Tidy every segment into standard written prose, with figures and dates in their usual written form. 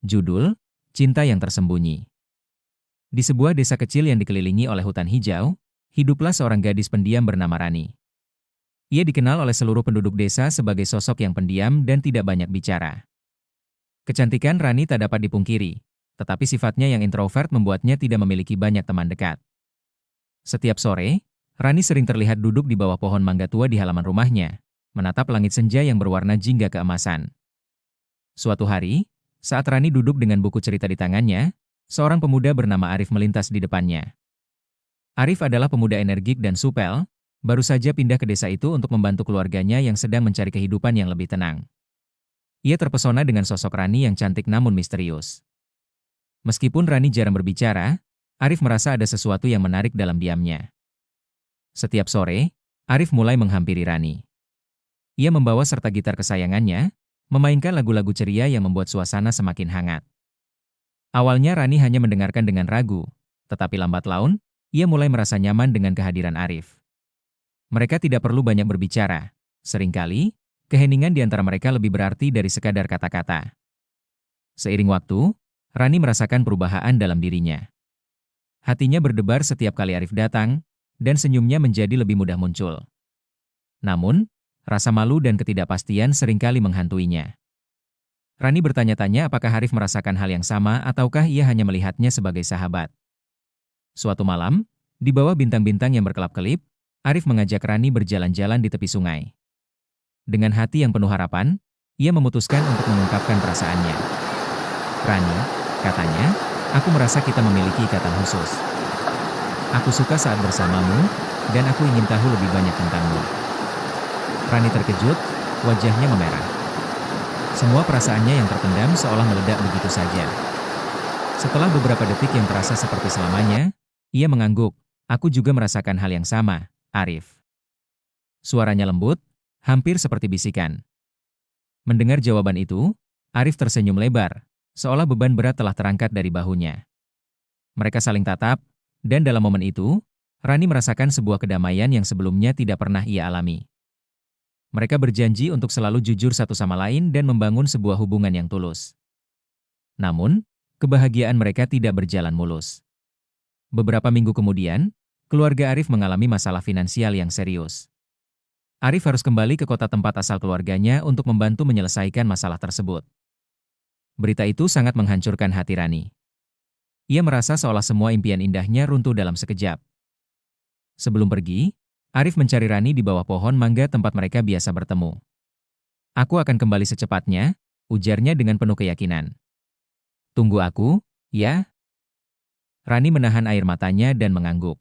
Judul, Cinta yang Tersembunyi. Di sebuah desa kecil yang dikelilingi oleh hutan hijau, hiduplah seorang gadis pendiam bernama Rani. Ia dikenal oleh seluruh penduduk desa sebagai sosok yang pendiam dan tidak banyak bicara. Kecantikan Rani tak dapat dipungkiri, tetapi sifatnya yang introvert membuatnya tidak memiliki banyak teman dekat. Setiap sore, Rani sering terlihat duduk di bawah pohon mangga tua di halaman rumahnya, menatap langit senja yang berwarna jingga keemasan. Suatu hari, saat Rani duduk dengan buku cerita di tangannya, seorang pemuda bernama Arif melintas di depannya. Arif adalah pemuda energik dan supel, baru saja pindah ke desa itu untuk membantu keluarganya yang sedang mencari kehidupan yang lebih tenang. Ia terpesona dengan sosok Rani yang cantik namun misterius. Meskipun Rani jarang berbicara, Arif merasa ada sesuatu yang menarik dalam diamnya. Setiap sore, Arif mulai menghampiri Rani. Ia membawa serta gitar kesayangannya, memainkan lagu-lagu ceria yang membuat suasana semakin hangat. Awalnya Rani hanya mendengarkan dengan ragu, tetapi lambat laun, ia mulai merasa nyaman dengan kehadiran Arif. Mereka tidak perlu banyak berbicara. Seringkali, keheningan di antara mereka lebih berarti dari sekadar kata-kata. Seiring waktu, Rani merasakan perubahan dalam dirinya. Hatinya berdebar setiap kali Arif datang, dan senyumnya menjadi lebih mudah muncul. Namun, rasa malu dan ketidakpastian seringkali menghantuinya. Rani bertanya-tanya apakah Arif merasakan hal yang sama ataukah ia hanya melihatnya sebagai sahabat. Suatu malam, di bawah bintang-bintang yang berkelap-kelip, Arif mengajak Rani berjalan-jalan di tepi sungai. Dengan hati yang penuh harapan, ia memutuskan untuk mengungkapkan perasaannya. "Rani," katanya, "aku merasa kita memiliki ikatan khusus. Aku suka saat bersamamu, dan aku ingin tahu lebih banyak tentangmu." Rani terkejut, wajahnya memerah. Semua perasaannya yang terpendam seolah meledak begitu saja. Setelah beberapa detik yang terasa seperti selamanya, ia mengangguk, "Aku juga merasakan hal yang sama, Arif." Suaranya lembut, hampir seperti bisikan. Mendengar jawaban itu, Arif tersenyum lebar, seolah beban berat telah terangkat dari bahunya. Mereka saling tatap, dan dalam momen itu, Rani merasakan sebuah kedamaian yang sebelumnya tidak pernah ia alami. Mereka berjanji untuk selalu jujur satu sama lain dan membangun sebuah hubungan yang tulus. Namun, kebahagiaan mereka tidak berjalan mulus. Beberapa minggu kemudian, keluarga Arif mengalami masalah finansial yang serius. Arif harus kembali ke kota tempat asal keluarganya untuk membantu menyelesaikan masalah tersebut. Berita itu sangat menghancurkan hati Rani. Ia merasa seolah semua impian indahnya runtuh dalam sekejap. Sebelum pergi, Arif mencari Rani di bawah pohon mangga tempat mereka biasa bertemu. "Aku akan kembali secepatnya," ujarnya dengan penuh keyakinan. "Tunggu aku, ya?" Rani menahan air matanya dan mengangguk.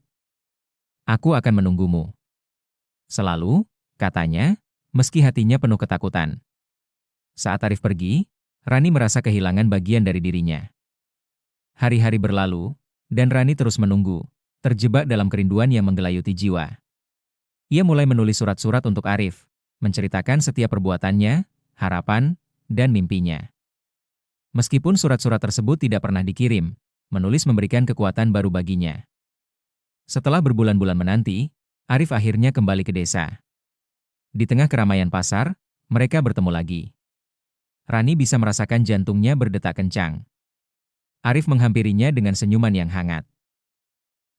"Aku akan menunggumu. Selalu," katanya, meski hatinya penuh ketakutan. Saat Arif pergi, Rani merasa kehilangan bagian dari dirinya. Hari-hari berlalu, dan Rani terus menunggu, terjebak dalam kerinduan yang menggelayuti jiwa. Ia mulai menulis surat-surat untuk Arif, menceritakan setiap perbuatannya, harapan, dan mimpinya. Meskipun surat-surat tersebut tidak pernah dikirim, menulis memberikan kekuatan baru baginya. Setelah berbulan-bulan menanti, Arif akhirnya kembali ke desa. Di tengah keramaian pasar, mereka bertemu lagi. Rani bisa merasakan jantungnya berdetak kencang. Arif menghampirinya dengan senyuman yang hangat.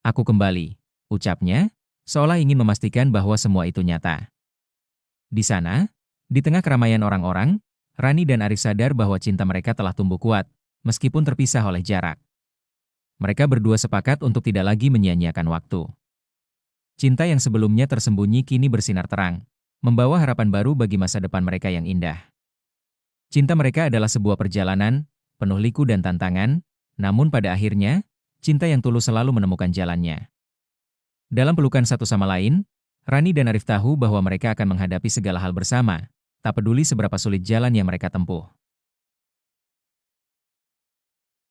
"Aku kembali," ucapnya, seolah ingin memastikan bahwa semua itu nyata. Di sana, di tengah keramaian orang-orang, Rani dan Arif sadar bahwa cinta mereka telah tumbuh kuat, meskipun terpisah oleh jarak. Mereka berdua sepakat untuk tidak lagi menyia-nyiakan waktu. Cinta yang sebelumnya tersembunyi kini bersinar terang, membawa harapan baru bagi masa depan mereka yang indah. Cinta mereka adalah sebuah perjalanan, penuh liku dan tantangan, namun pada akhirnya, cinta yang tulus selalu menemukan jalannya. Dalam pelukan satu sama lain, Rani dan Arif tahu bahwa mereka akan menghadapi segala hal bersama, tak peduli seberapa sulit jalan yang mereka tempuh.